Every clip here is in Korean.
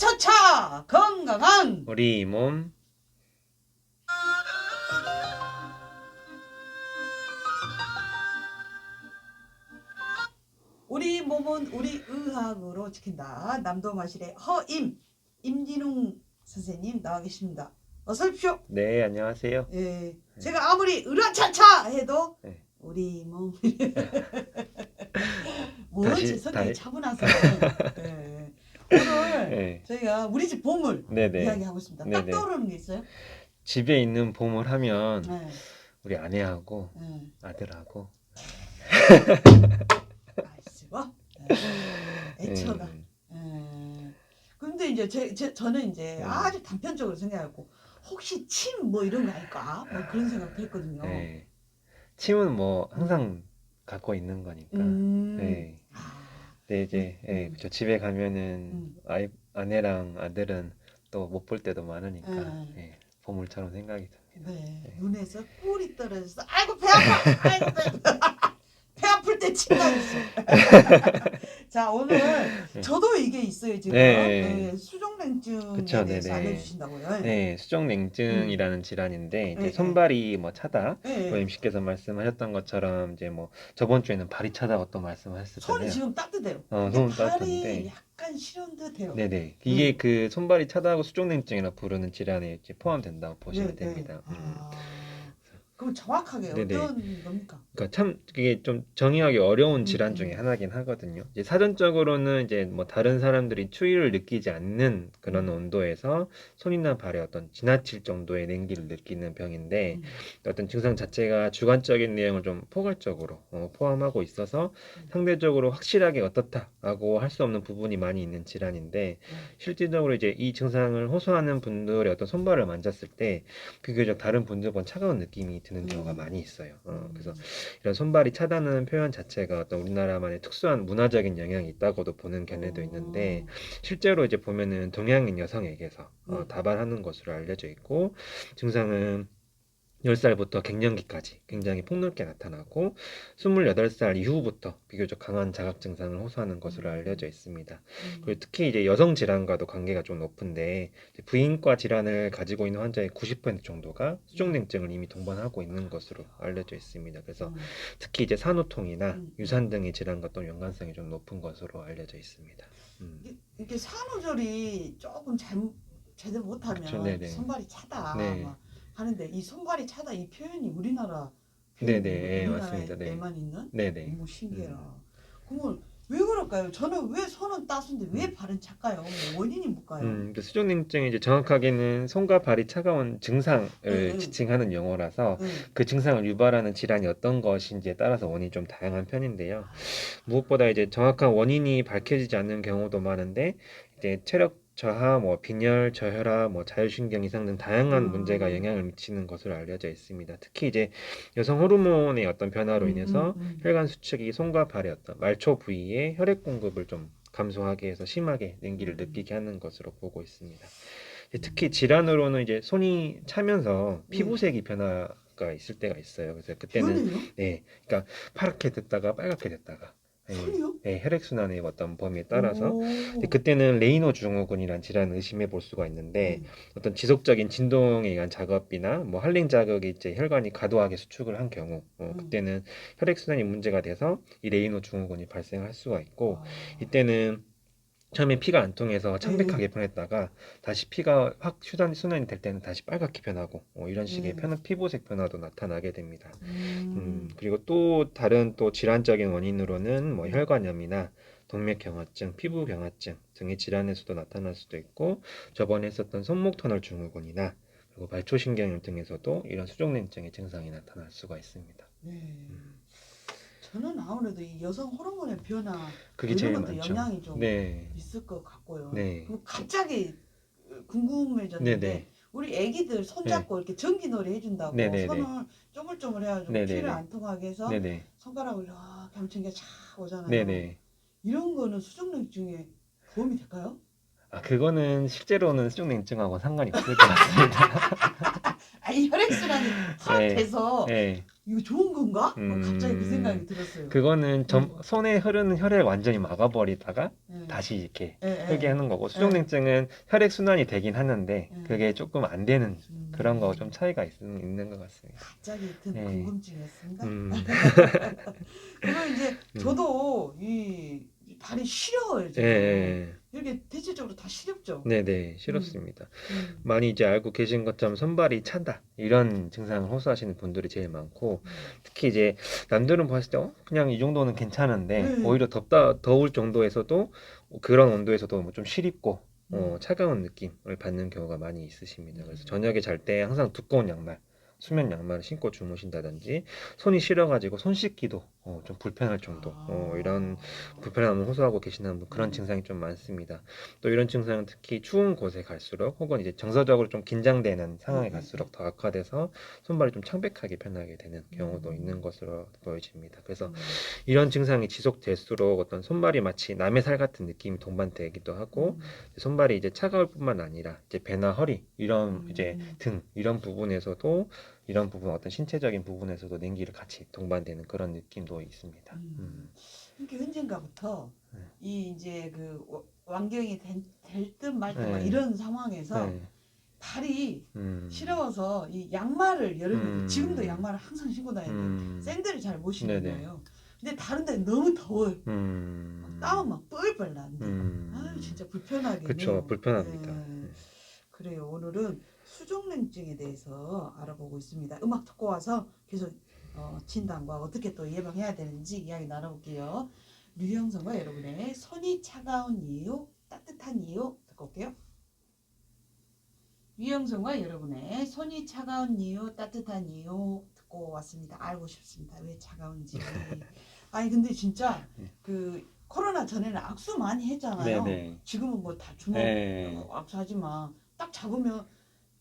으라차차 건강한 우리 몸. 우리 몸은 우리 의학으로 지킨다. 남도마실의 임진웅 선생님 나와 계십니다. 어서 오십시오. 네, 안녕하세요. 예, 제가 아무리 으라차차 해도 네. 우리 몸 뭐지 성격이 다시. 차분하서 예. 오늘 네. 저희가 우리 집 보물 네네. 이야기하고 있습니다. 딱 네네. 떠오르는 게 있어요? 집에 있는 보물 하면 네. 우리 아내하고 네. 아들하고. 아이고 애처가. 근데 이제 저는 이제 아주 단편적으로 생각하고 혹시 침 뭐 이런 거 아닐까? 뭐 그런 생각도 했거든요. 네. 침은 뭐 항상 갖고 있는 거니까. 네. 근데 이제 그쵸. 집에 가면은 아내랑 아들은 또 못 볼 때도 많으니까 보물처럼 생각이 듭니다. 네. 눈에서 꿀이 떨어져서 아이고 배 아파. 아이고 배 아파. 배 아플 때 침 나겠어. 자 오늘 저도 이게 있어요 지금. 네. 수족냉증에 그쵸, 대해서 네네. 알려주신다고요. 네, 수족냉증이라는 질환인데 이제 네, 손발이 뭐 차다. 네. MC께서 말씀하셨던 것처럼 이제 뭐 저번 주에는 발이 차다고 또 손이 말씀하셨잖아요. 지금 따뜻해요. 손은 발이 따뜻한데. 약간 시린 듯해요. 네네. 이게 그 손발이 차다고 수족냉증이라 부르는 질환에 이제 포함된다고 보시면 됩니다. 그럼 정확하게 네네. 어떤 겁니까? 그러니까 참 그게 좀 정의하기 어려운 질환 음. 중에 하나긴 하거든요. 이제 사전적으로는 이제 뭐 다른 사람들이 추위를 느끼지 않는 그런 온도에서 손이나 발에 어떤 지나칠 정도의 냉기를 느끼는 병인데 어떤 증상 자체가 주관적인 내용을 좀 포괄적으로 포함하고 있어서 상대적으로 확실하게 어떻다라고 할 수 없는 부분이 많이 있는 질환인데 실질적으로 이제 이 증상을 호소하는 분들의 어떤 손발을 만졌을 때 비교적 다른 분들보다 차가운 느낌이 드는 경우가 많이 있어요. 그래서 이런 손발이 차다는 표현 자체가 어떤 우리나라만의 특수한 문화적인 영향이 있다고도 보는 견해도 있는데 실제로 이제 보면은 동양인 여성에게서 다발하는 것으로 알려져 있고 증상은 10살부터 갱년기까지 굉장히 폭넓게 나타나고 28살 이후부터 비교적 강한 자각 증상을 호소하는 것으로 알려져 있습니다. 그리고 특히 이제 여성 질환과도 관계가 좀 높은데 부인과 질환을 가지고 있는 환자의 90% 정도가 수족냉증을 이미 동반하고 있는 것으로 알려져 있습니다. 그래서 특히 이제 산후통이나 유산 등의 질환과 또 연관성이 좀 높은 것으로 알려져 있습니다. 이게 산후조리 조금 제대로 못하면 그쵸, 손발이 차다 네. 막 하는데 이 손발이 차다 이 표현이 우리나라 네네, 맞습니다. 우리나라에만 있는? 네네. 너무 신기해라. 그러면 왜 그럴까요? 저는 왜 손은 따순데 왜 발은 차까요? 뭐 원인이 뭘까요? 수족냉증이 이제 정확하게는 손과 발이 차가운 증상을 지칭하는 용어라서 그 증상을 유발하는 질환이 어떤 것인지에 따라서 원인이 좀 다양한 편인데요. 무엇보다 이제 정확한 원인이 밝혀지지 않는 경우도 많은데 이제 체력 저하, 뭐 빈혈, 저혈압, 뭐 자율신경 이상 등 다양한 문제가 영향을 미치는 것으로 알려져 있습니다. 특히 이제 여성 호르몬의 어떤 변화로 인해서 혈관 수축이 손과 발의 어떤 말초 부위에 혈액 공급을 좀 감소하게 해서 심하게 냉기를 느끼게 하는 것으로 보고 있습니다. 특히 질환으로는 이제 손이 차면서 피부색이 변화가 있을 때가 있어요. 그래서 그때는 그러니까 파랗게 됐다가 빨갛게 됐다가 손이요? 혈액순환의 어떤 범위에 따라서 그때는 레이노 증후군이라는 질환을 의심해 볼 수가 있는데 어떤 지속적인 진동에 의한 작업이나 뭐 한랭 자극이 이제 혈관이 과도하게 수축을 한 경우 그때는 혈액순환이 문제가 돼서 이 레이노 증후군이 발생할 수가 있고 이때는 처음에 피가 안 통해서 창백하게 변했다가 다시 피가 확 순환이 될 때는 다시 빨갛게 변하고 이런 식의 피부색 변화도 나타나게 됩니다. 그리고 또 다른 또 질환적인 원인으로는 뭐 혈관염이나 동맥경화증, 피부경화증 등의 질환에서도 나타날 수도 있고 저번에 했었던 손목 터널 증후군이나 그리고 말초신경염 등에서도 이런 수족냉증의 증상이 나타날 수가 있습니다. 저는 아무래도 이 여성 호르몬의 변화 그게 이런 제일 것도 많죠. 영향이 좀 있을 것 같고요. 그럼 갑자기 궁금해졌는데 우리 애기들 손잡고 이렇게 전기놀이 해준다고 손을 쪼물쪼물 해가지고 피를 안 통하게 해서 손가락을 이렇게 하면 전기가 촥 오잖아요. 이런 거는 수족냉증에 도움이 될까요? 그거는 실제로는 수족냉증하고 상관이 없을 것 같습니다. 이 혈액순환이 확 네. 돼서 네. 이거 좋은 건가? 갑자기 그 생각이 들었어요. 그거는 손에 흐르는 혈액 완전히 막아버리다가 다시 이렇게 흐르게 하는 거고, 수족냉증은 혈액 순환이 되긴 하는데 그게 조금 안 되는 그런 거 좀 차이가 있는 것 같습니다. 갑자기 든 궁금증이었습니다. 음. 그리고 이제 저도 이 발이 시려워요. 예. 이렇게 대체적으로 다 시렵죠. 네네, 시렵습니다. 많이 이제 알고 계신 것처럼 손발이 찬다 이런 증상을 호소하시는 분들이 제일 많고, 특히 이제 남들은 봤을 때 그냥 이 정도는 괜찮은데 오히려 더울 정도에서도 그런 온도에서도 뭐 좀 시립고 차가운 느낌을 받는 경우가 많이 있으십니다. 그래서 저녁에 잘 때 항상 두꺼운 양말, 수면 양말을 신고 주무신다든지, 손이 시려가지고 손 씻기도 좀 불편할 정도, 이런 불편함을 호소하고 계시는 그런 증상이 좀 많습니다. 또 이런 증상은 특히 추운 곳에 갈수록, 혹은 이제 정서적으로 좀 긴장되는 상황에 갈수록 더 악화돼서 손발이 좀 창백하게 변하게 되는 경우도 있는 것으로 보여집니다. 그래서 이런 증상이 지속될수록 어떤 손발이 마치 남의 살 같은 느낌이 동반되기도 하고, 손발이 이제 차가울 뿐만 아니라 이제 배나 허리, 이런 이제 등, 이런 부분에서도, 이런 부분, 어떤 신체적인 부분에서도 냉기를 같이 동반되는 그런 느낌도 있습니다. 이렇게 언젠가부터 이 이제 그 완경이 될 듯 말 듯 막 이런 상황에서 발이 시려워서 이 양말을 여름에 지금도 양말을 항상 신고 다니는데 샌들을 잘 못 신는 거예요. 근데 다른 데는 너무 더워요. 땀은 막 뻘뻘 나는데 아유 진짜 불편하게. 그쵸, 불편합니다. 그래요. 오늘은 수족냉증에 대해서 알아보고 있습니다. 음악 듣고 와서 계속 진단과 어떻게 또 예방해야 되는지 이야기 나눠볼게요. 류영선과 여러분의 손이 차가운 이유, 따뜻한 이유 듣고 올게요. 류영선과 여러분의 손이 차가운 이유, 따뜻한 이유 듣고 왔습니다. 알고 싶습니다. 왜 차가운지. 아니 근데 진짜 그 코로나 전에는 악수 많이 했잖아요. 네네. 지금은 뭐 다 주먹 악수하지만 딱 잡으면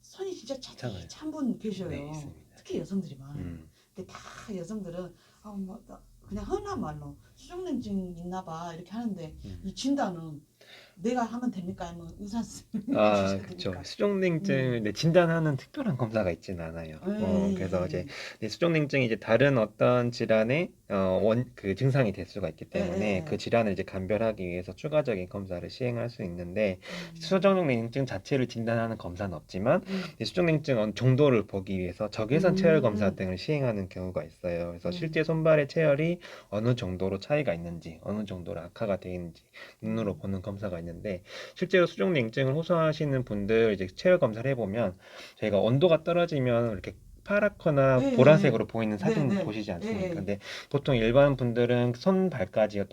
손이 진짜 찬 분 계셔요. 네, 특히 여성들이 많아요. 근데 다 여성들은 뭐 그냥 흔한 말로 수족냉증 있나 봐 이렇게 하는데 이 진단은 내가 하면 됩니까? 아니면 의사 선생님이 해주셔야 그쵸. 됩니까? 수족냉증을 진단하는 특별한 검사가 있지는 않아요. 그래서 이제 수족냉증이 이제 다른 어떤 질환의 그 증상이 될 수가 있기 때문에 그 질환을 이제 감별하기 위해서 추가적인 검사를 시행할 수 있는데, 수족냉증 자체를 진단하는 검사는 없지만 수족냉증 어느 정도를 보기 위해서 적외선 체열 검사 등을 시행하는 경우가 있어요. 그래서 실제 손발의 체열이 어느 정도로 차이가 있는지, 어느 정도로 악화가 되어 있는지 눈으로 보는 검사가 있는데, 실제로 수족냉증을 호소하시는 분들 이제 체열 검사를 해보면 저희가 온도가 떨어지면 이렇게 파랗거나 보라색으로 보이는 사진 보시지 않습니까? 근데 보통 일반 분들은 손발까지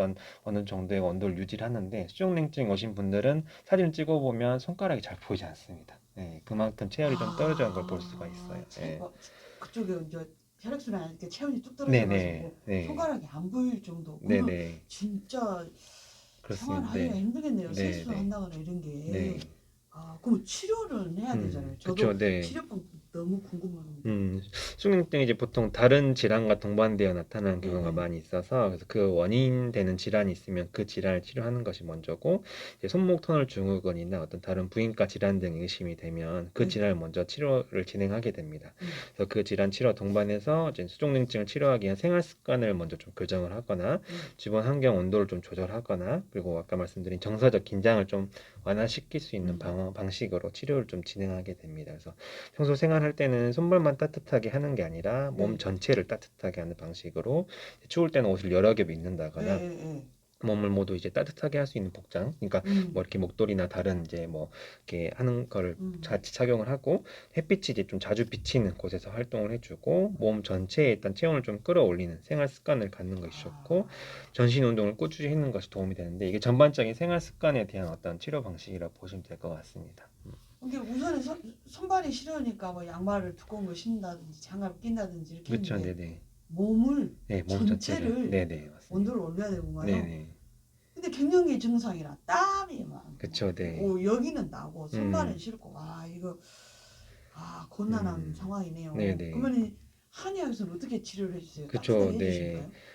어느 정도의 온도를 유지를 하는데, 수족냉증 오신 분들은 사진을 찍어보면 손가락이 잘 보이지 않습니다. 그만큼 체열이 좀 떨어지는 걸 볼 수가 있어요. 그쪽에 이제 혈액순환 이렇게 체온이 뚝 떨어져가지고 손가락이 안 보일 정도. 그러면 진짜 생활하기가 힘들겠네요. 세수를 한다거나 이런 게. 그럼 치료를 해야 되잖아요. 저도 치료법 너무 궁금합니다. 수족냉증이 이제 보통 다른 질환과 동반되어 나타나는 경우가 많이 있어서, 그래서 그 원인 되는 질환이 있으면 그 질환을 치료하는 것이 먼저고, 이제 손목 터널 증후군이나 어떤 다른 부인과 질환 등이 의심이 되면 그 질환을 먼저 치료를 진행하게 됩니다. 그래서 그 질환 치료 동반해서 이제 수족냉증을 치료하기 위한 생활 습관을 먼저 좀 교정을 하거나, 주변 환경 온도를 좀 조절하거나, 그리고 아까 말씀드린 정서적 긴장을 좀 완화시킬 수 있는 방식으로 치료를 좀 진행하게 됩니다. 그래서 평소 생활할 때는 손발만 따뜻하게 하는 게 아니라 몸 전체를 따뜻하게 하는 방식으로, 추울 때는 옷을 여러 겹 입는다거나, 몸을 모두 이제 따뜻하게 할 수 있는 복장, 그러니까 뭐 이렇게 목도리나 다른 이제 뭐 이렇게 하는 거를 같이 착용을 하고, 햇빛이 이제 좀 자주 비치는 곳에서 활동을 해주고, 몸 전체에 일단 체온을 좀 끌어올리는 생활 습관을 갖는 것이 좋고, 전신 운동을 꾸준히 하는 것이 도움이 되는데, 이게 전반적인 생활 습관에 대한 어떤 치료 방식이라고 보시면 될 것 같습니다. 근데 우선은 손발이 시려우니까 뭐 양말을 두꺼운 거 신다든지 장갑을 낀다든지 이렇게 그렇죠, 했는데 몸을 몸 전체를 온도를 올려야 되구만요. 근데 갱년기 증상이라 땀이 막 그쵸, 여기는 나고 손발은 시렵고 이거 곤란한 상황이네요. 그러면 한의학에서는 어떻게 치료를 해주세요? 그쵸,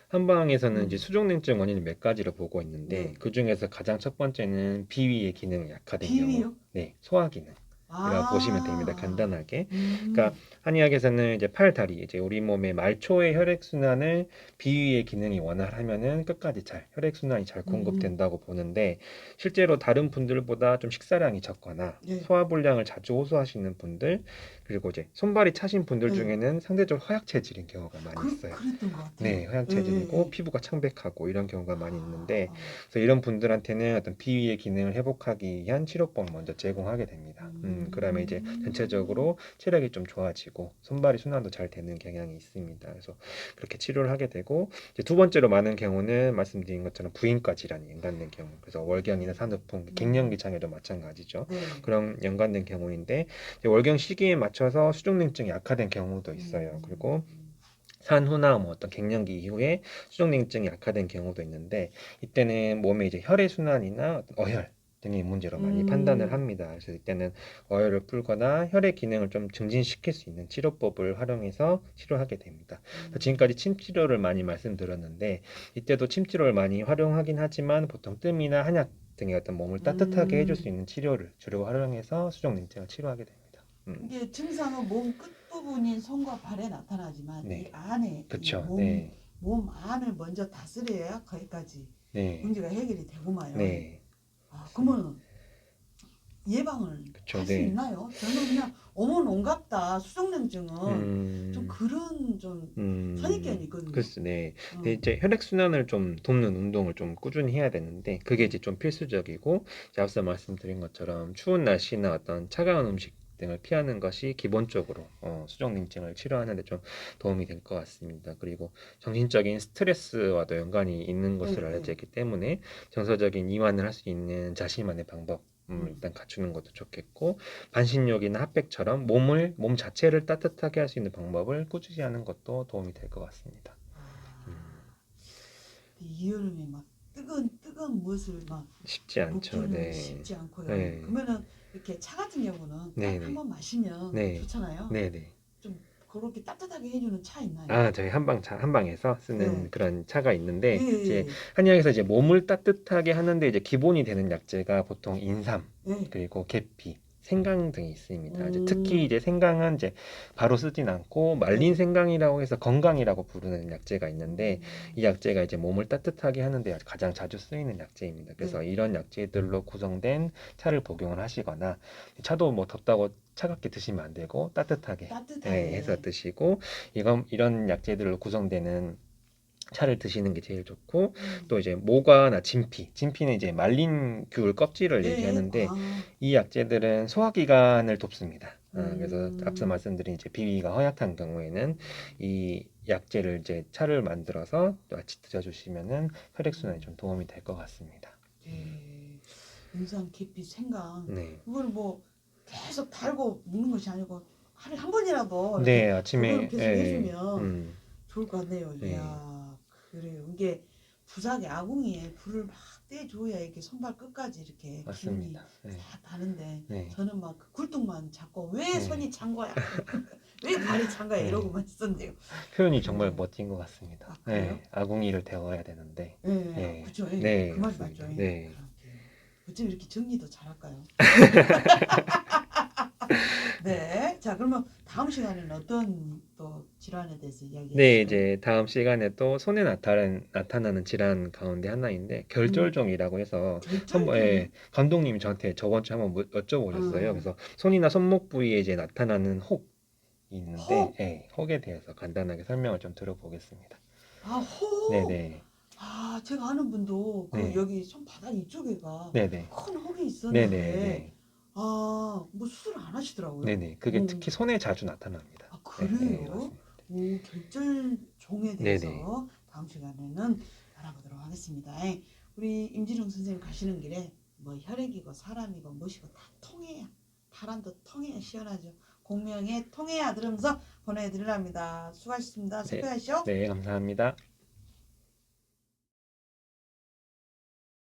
한방에서는 이제 수족냉증 원인을 몇 가지로 보고 있는데, 그 중에서 가장 첫 번째는 비위의 기능이 약화된 경우, 소화 기능. 이라고 보시면 됩니다. 간단하게. 그러니까 한의학에서는 이제 팔, 다리, 이제 우리 몸의 말초의 혈액 순환을 비위의 기능이 원활하면은 끝까지 잘 혈액 순환이 잘 공급된다고 보는데, 실제로 다른 분들보다 좀 식사량이 적거나 네. 소화불량을 자주 호소하시는 분들, 그리고 이제 손발이 차신 분들 중에는 상대적으로 허약 체질인 경우가 많이 있어요. 그랬던 것 같아요. 네, 허약 체질이고 피부가 창백하고 이런 경우가 많이 있는데, 그래서 이런 분들한테는 어떤 비위의 기능을 회복하기 위한 치료법을 먼저 제공하게 됩니다. 그러면 이제 전체적으로 체력이 좀 좋아지고 손발이 순환도 잘 되는 경향이 있습니다. 그래서 그렇게 치료를 하게 되고, 이제 두 번째로 많은 경우는 말씀드린 것처럼 부인과 질환이 연관된 경우, 그래서 월경이나 산후풍, 갱년기 장애도 마찬가지죠. 네. 그런 연관된 경우인데, 이제 월경 시기에 맞춰서 수족냉증이 악화된 경우도 있어요. 그리고 산후나 뭐 어떤 갱년기 이후에 수족냉증이 악화된 경우도 있는데, 이때는 몸의 이제 혈액 순환이나 어떤 어혈 등의 문제로 많이 판단을 합니다. 그래서 이때는 어혈을 풀거나 혈액 기능을 좀 증진시킬 수 있는 치료법을 활용해서 치료하게 됩니다. 지금까지 침 치료를 많이 말씀드렸는데, 이때도 침 치료를 많이 활용하긴 하지만 보통 뜸이나 한약 등의 어떤 몸을 따뜻하게 해줄 수 있는 치료를 주로 활용해서 수족냉증을 치료하게 됩니다. 이게 증상은 몸 끝부분인 손과 발에 나타나지만 네. 이 안에 그쵸. 몸 안을 먼저 다스려야 거기까지 문제가 해결이 되고만요. 네. 그러면 예방을 할 수 있나요? 저는 그냥 온갖다 수족냉증은 좀 그런 좀 선입견이 있거든요. 글쎄, 네. 근데 이제 혈액 순환을 좀 돕는 운동을 좀 꾸준히 해야 되는데, 그게 이제 좀 필수적이고, 이제 앞서 말씀드린 것처럼 추운 날씨나 어떤 차가운 음식 등을 피하는 것이 기본적으로 수족냉증을 치료하는 데 좀 도움이 될 것 같습니다. 그리고 정신적인 스트레스와도 연관이 있는 것으로 알려져 있기 때문에 정서적인 이완을 할 수 있는 자신만의 방법 일단 갖추는 것도 좋겠고, 반신욕이나 핫팩처럼 몸 자체를 따뜻하게 할 수 있는 방법을 꾸준히 하는 것도 도움이 될 것 같습니다. 이 여름에 막 뜨거운 무엇을 막 쉽지 않죠. 네. 쉽지 않고요. 그러면은 이렇게 차 같은 경우는 딱 한 번 마시면 좋잖아요. 네네. 좀 그렇게 따뜻하게 해주는 차 있나요? 저희 한방에서 쓰는 그런 차가 있는데, 이제 한의학에서 이제 몸을 따뜻하게 하는데 이제 기본이 되는 약재가 보통 인삼, 그리고 계피, 생강 등이 있습니다. 이제 특히 이제 생강은 이제 바로 쓰진 않고 말린 생강이라고 해서 건강이라고 부르는 약재가 있는데, 이 약재가 이제 몸을 따뜻하게 하는데 가장 자주 쓰이는 약재입니다. 그래서 이런 약재들로 구성된 차를 복용을 하시거나, 차도 뭐 덥다고 차갑게 드시면 안 되고 따뜻하게 해서 드시고, 이런 약재들로 구성되는 차를 드시는 게 제일 좋고, 또 이제 모과나 진피는 이제 말린 귤 껍질을 얘기하는데, 이 약재들은 소화기관을 돕습니다. 그래서 앞서 말씀드린 이제 비위가 허약한 경우에는 이 약재를 이제 차를 만들어서 같이 드셔주시면은 혈액순환에 좀 도움이 될 것 같습니다. 인삼, 계피, 생강 그걸 뭐 계속 달고 먹는 것이 아니고 하루에 한 번이라도 아침에 계속 해주면 좋을 것 같네요. 이야, 그래요. 이게 부작에 아궁이에 불을 막 떼줘야 이렇게 손발 끝까지 이렇게 기운이 다 다는데, 저는 막 그 굴뚝만 잡고 왜 손이 찬 거야? 왜 발이 찬 거야? 이러고만 있었네요. 표현이 정말 멋진 것 같습니다. 아궁이를 데워야 되는데. 그렇죠. 그 말 맞죠. 어쩜 이렇게 정리도 잘할까요? 네. 자, 그러면 다음 시간에는 어떤 또 질환에 대해서 이야기해 이제 다음 시간에 또 손에 나타나는 질환 가운데 하나인데, 결절종이라고 해서 감독님이 저한테 저번 주에 한번 여쭤보셨어요. 그래서 손이나 손목 부위에 이제 나타나는 혹이 있는데, 혹에 대해서 간단하게 설명을 좀 들어보겠습니다. 혹? 네네. 제가 아는 분도 여기 손바닥 이쪽에가 큰 혹이 있었는데 뭐 수술 안 하시더라고요. 그게 특히 손에 자주 나타납니다. 그래요? 결절종에 대해서 다음 시간에는 알아보도록 하겠습니다. 우리 임진웅 선생님 가시는 길에 뭐 혈액이고 사람이고 무엇이고 다 통해야, 바람도 통해야 시원하죠. 공명에 통해야 들으면서 보내드리랍니다. 수고하셨습니다. 수고하시오. 감사합니다.